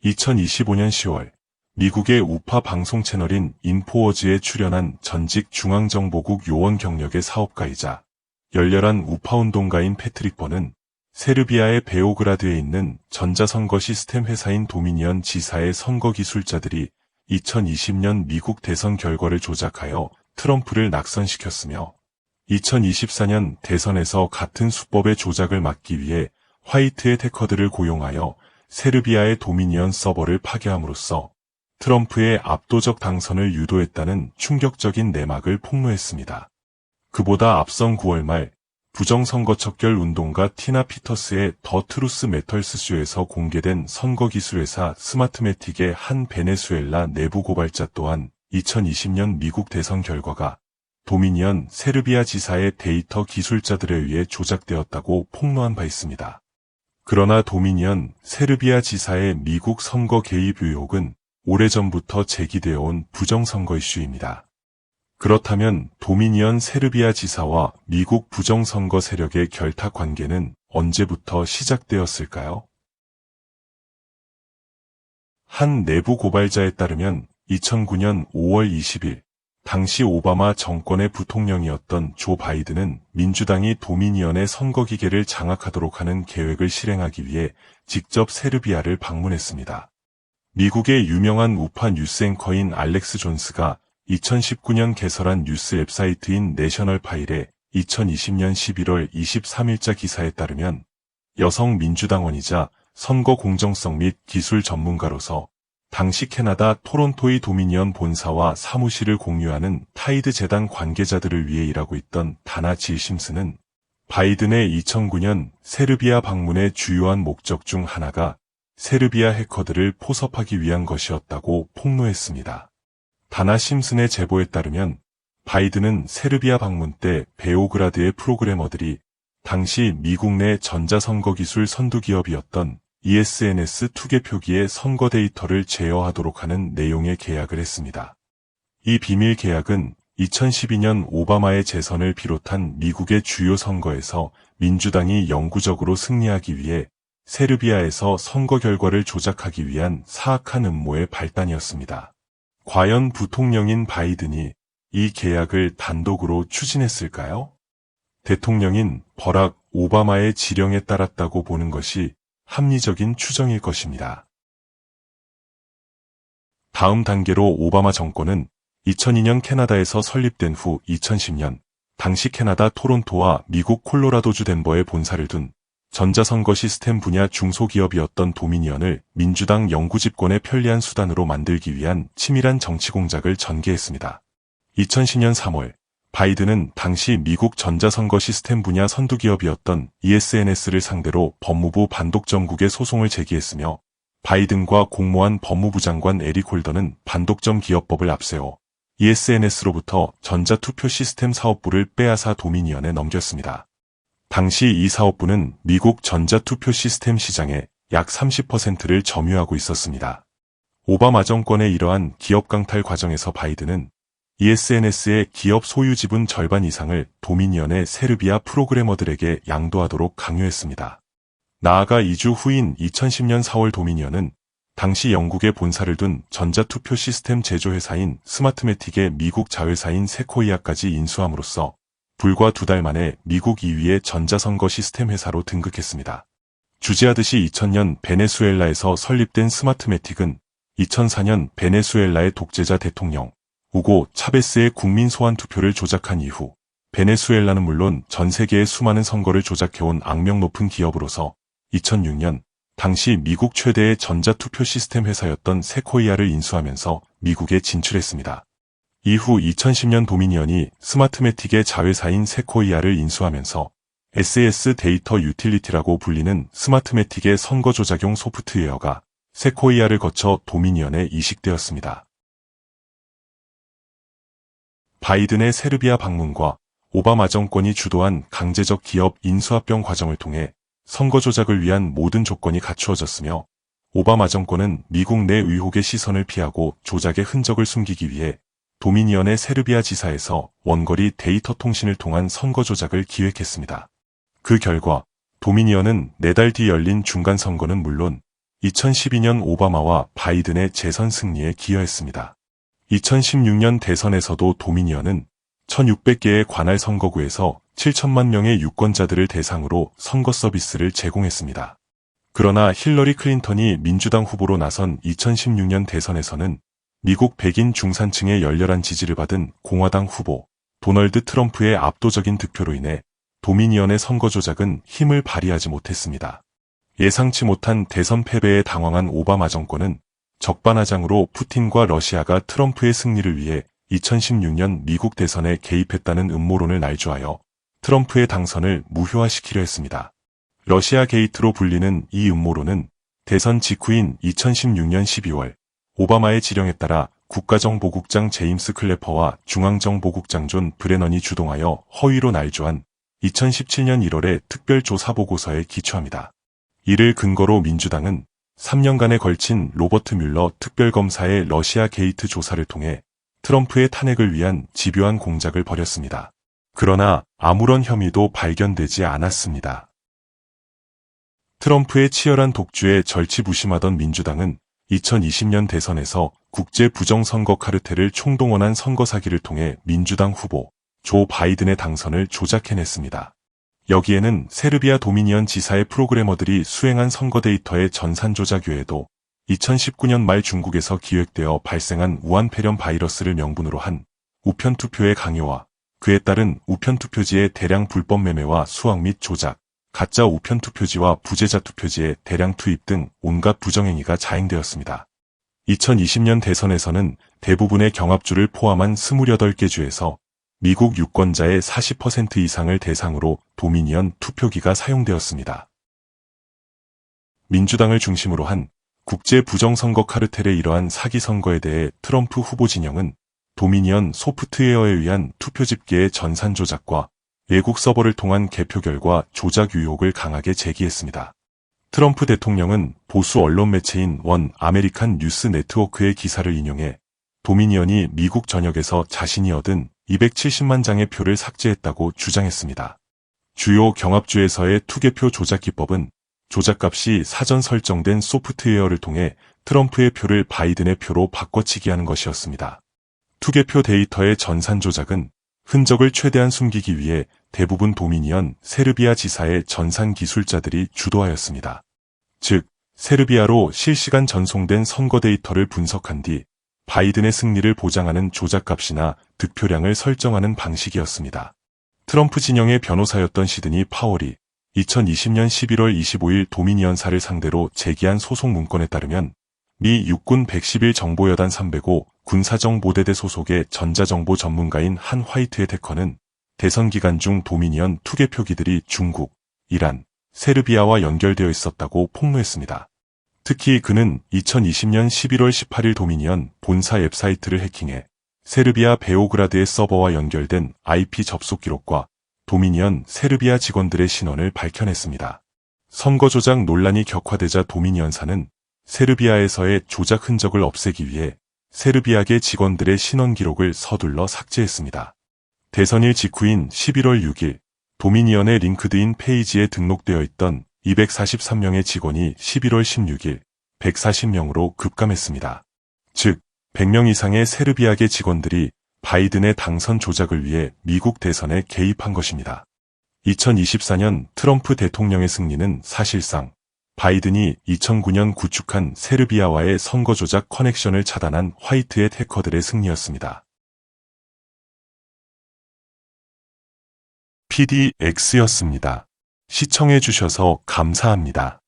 2025년 10월 미국의 우파 방송 채널인 인포워즈에 출연한 전직 중앙정보국 요원 경력의 사업가이자 열렬한 우파운동가인 패트릭 번은 세르비아의 베오그라드에 있는 전자선거 시스템 회사인 도미니언 지사의 선거 기술자들이 2020년 미국 대선 결과를 조작하여 트럼프를 낙선시켰으며 2024년 대선에서 같은 수법의 조작을 막기 위해 화이트의 해커들을 고용하여 세르비아의 도미니언 서버를 파괴함으로써 트럼프의 압도적 당선을 유도했다는 충격적인 내막을 폭로했습니다. 그보다 앞선 9월 말 부정선거 척결 운동가 티나 피터스의 더 트루스 매털스 쇼에서 공개된 선거기술회사 스마트매틱의 한 베네수엘라 내부 고발자 또한 2020년 미국 대선 결과가 도미니언 세르비아 지사의 데이터 기술자들에 의해 조작되었다고 폭로한 바 있습니다. 그러나 도미니언 세르비아 지사의 미국 선거 개입 의혹은 오래전부터 제기되어 온 부정선거 이슈입니다. 그렇다면 도미니언 세르비아 지사와 미국 부정선거 세력의 결탁 관계는 언제부터 시작되었을까요? 한 내부 고발자에 따르면 2009년 5월 20일 당시 오바마 정권의 부통령이었던 조 바이든은 민주당이 도미니언의 선거기계를 장악하도록 하는 계획을 실행하기 위해 직접 세르비아를 방문했습니다. 미국의 유명한 우파 뉴스 앵커인 알렉스 존스가 2019년 개설한 뉴스 웹사이트인 내셔널 파일의 2020년 11월 23일자 기사에 따르면 여성 민주당원이자 선거 공정성 및 기술 전문가로서 당시 캐나다 토론토의 도미니언 본사와 사무실을 공유하는 타이드 재단 관계자들을 위해 일하고 있던 다나 질 심슨은 바이든의 2009년 세르비아 방문의 주요한 목적 중 하나가 세르비아 해커들을 포섭하기 위한 것이었다고 폭로했습니다. 다나 심슨의 제보에 따르면 바이든은 세르비아 방문 때 베오그라드의 프로그래머들이 당시 미국 내 전자선거기술 선두기업이었던 ESNS 투개 표기의 선거 데이터를 제어하도록 하는 내용의 계약을 했습니다. 이 비밀 계약은 2012년 오바마의 재선을 비롯한 미국의 주요 선거에서 민주당이 영구적으로 승리하기 위해 세르비아에서 선거 결과를 조작하기 위한 사악한 음모의 발단이었습니다. 과연 부통령인 바이든이 이 계약을 단독으로 추진했을까요? 대통령인 버락 오바마의 지령에 따랐다고 보는 것이 합리적인 추정일 것입니다. 다음 단계로 오바마 정권은 2002년 캐나다에서 설립된 후 2010년 당시 캐나다 토론토와 미국 콜로라도주 덴버에 본사를 둔 전자선거 시스템 분야 중소기업이었던 도미니언을 민주당 영구 집권의 편리한 수단으로 만들기 위한 치밀한 정치 공작을 전개했습니다. 2010년 3월 바이든은 당시 미국 전자선거 시스템 분야 선두기업이었던 ESNS를 상대로 법무부 반독점국에 소송을 제기했으며 바이든과 공모한 법무부 장관 에릭 홀더는 반독점 기업법을 앞세워 ESNS로부터 전자투표 시스템 사업부를 빼앗아 도미니언에 넘겼습니다. 당시 이 사업부는 미국 전자투표 시스템 시장의 약 30%를 점유하고 있었습니다. 오바마 정권의 이러한 기업 강탈 과정에서 바이든은 ESNS의 기업 소유 지분 절반 이상을 도미니언의 세르비아 프로그래머들에게 양도하도록 강요했습니다. 나아가 2주 후인 2010년 4월 도미니언은 당시 영국에 본사를 둔 전자투표 시스템 제조회사인 스마트매틱의 미국 자회사인 세코이아까지 인수함으로써 불과 2달 만에 미국 2위의 전자선거 시스템 회사로 등극했습니다. 주지하듯이 2000년 베네수엘라에서 설립된 스마트매틱은 2004년 베네수엘라의 독재자 대통령 우고 차베스의 국민 소환 투표를 조작한 이후 베네수엘라는 물론 전 세계의 수많은 선거를 조작해온 악명 높은 기업으로서 2006년 당시 미국 최대의 전자투표 시스템 회사였던 세코이아를 인수하면서 미국에 진출했습니다. 이후 2010년 도미니언이 스마트매틱의 자회사인 세코이아를 인수하면서 SAS 데이터 유틸리티라고 불리는 스마트매틱의 선거 조작용 소프트웨어가 세코이아를 거쳐 도미니언에 이식되었습니다. 바이든의 세르비아 방문과 오바마 정권이 주도한 강제적 기업 인수합병 과정을 통해 선거 조작을 위한 모든 조건이 갖추어졌으며 오바마 정권은 미국 내 의혹의 시선을 피하고 조작의 흔적을 숨기기 위해 도미니언의 세르비아 지사에서 원거리 데이터 통신을 통한 선거 조작을 기획했습니다. 그 결과 도미니언은 4달 뒤 열린 중간 선거는 물론 2012년 오바마와 바이든의 재선 승리에 기여했습니다. 2016년 대선에서도 도미니언은 1600개의 관할 선거구에서 7천만 명의 유권자들을 대상으로 선거 서비스를 제공했습니다. 그러나 힐러리 클린턴이 민주당 후보로 나선 2016년 대선에서는 미국 백인 중산층의 열렬한 지지를 받은 공화당 후보 도널드 트럼프의 압도적인 득표로 인해 도미니언의 선거 조작은 힘을 발휘하지 못했습니다. 예상치 못한 대선 패배에 당황한 오바마 정권은 적반하장으로 푸틴과 러시아가 트럼프의 승리를 위해 2016년 미국 대선에 개입했다는 음모론을 날조하여 트럼프의 당선을 무효화시키려 했습니다. 러시아 게이트로 불리는 이 음모론은 대선 직후인 2016년 12월 오바마의 지령에 따라 국가정보국장 제임스 클래퍼와 중앙정보국장 존 브레넌이 주동하여 허위로 날조한 2017년 1월의 특별조사보고서에 기초합니다. 이를 근거로 민주당은 3년간에 걸친 로버트 뮬러 특별검사의 러시아 게이트 조사를 통해 트럼프의 탄핵을 위한 집요한 공작을 벌였습니다. 그러나 아무런 혐의도 발견되지 않았습니다. 트럼프의 치열한 독주에 절치부심하던 민주당은 2020년 대선에서 국제 부정선거 카르텔을 총동원한 선거 사기를 통해 민주당 후보 조 바이든의 당선을 조작해냈습니다. 여기에는 세르비아 도미니언 지사의 프로그래머들이 수행한 선거 데이터의 전산 조작 외에도 2019년 말 중국에서 기획되어 발생한 우한 폐렴 바이러스를 명분으로 한 우편투표의 강요와 그에 따른 우편투표지의 대량 불법 매매와 수확 및 조작, 가짜 우편투표지와 부재자 투표지의 대량 투입 등 온갖 부정행위가 자행되었습니다. 2020년 대선에서는 대부분의 경합주를 포함한 28개 주에서 미국 유권자의 40% 이상을 대상으로 도미니언 투표기가 사용되었습니다. 민주당을 중심으로 한 국제 부정선거 카르텔의 이러한 사기 선거에 대해 트럼프 후보 진영은 도미니언 소프트웨어에 의한 투표 집계의 전산 조작과 외국 서버를 통한 개표 결과 조작 의혹을 강하게 제기했습니다. 트럼프 대통령은 보수 언론 매체인 원 아메리칸 뉴스 네트워크의 기사를 인용해 도미니언이 미국 전역에서 자신이 얻은 270만 장의 표를 삭제했다고 주장했습니다. 주요 경합주에서의 투개표 조작 기법은 조작값이 사전 설정된 소프트웨어를 통해 트럼프의 표를 바이든의 표로 바꿔치기 하는 것이었습니다. 투개표 데이터의 전산 조작은 흔적을 최대한 숨기기 위해 대부분 도미니언 세르비아 지사의 전산 기술자들이 주도하였습니다. 즉, 세르비아로 실시간 전송된 선거 데이터를 분석한 뒤 바이든의 승리를 보장하는 조작값이나 득표량을 설정하는 방식이었습니다. 트럼프 진영의 변호사였던 시드니 파월이 2020년 11월 25일 도미니언사를 상대로 제기한 소송 문건에 따르면 미 육군 110일 정보여단 305 군사정보대대 소속의 전자정보 전문가인 한 화이트의 해커는 대선 기간 중 도미니언 투개표기들이 중국, 이란, 세르비아와 연결되어 있었다고 폭로했습니다. 특히 그는 2020년 11월 18일 도미니언 본사 웹사이트를 해킹해 세르비아 베오그라드의 서버와 연결된 IP 접속 기록과 도미니언 세르비아 직원들의 신원을 밝혀냈습니다. 선거 조작 논란이 격화되자 도미니언사는 세르비아에서의 조작 흔적을 없애기 위해 세르비아계 직원들의 신원 기록을 서둘러 삭제했습니다. 대선일 직후인 11월 6일 도미니언의 링크드인 페이지에 등록되어 있던 243명의 직원이 11월 16일 140명으로 급감했습니다. 즉, 100명 이상의 세르비아계 직원들이 바이든의 당선 조작을 위해 미국 대선에 개입한 것입니다. 2024년 트럼프 대통령의 승리는 사실상 바이든이 2009년 구축한 세르비아와의 선거 조작 커넥션을 차단한 화이트햇 해커들의 승리였습니다. PDX였습니다. 시청해주셔서 감사합니다.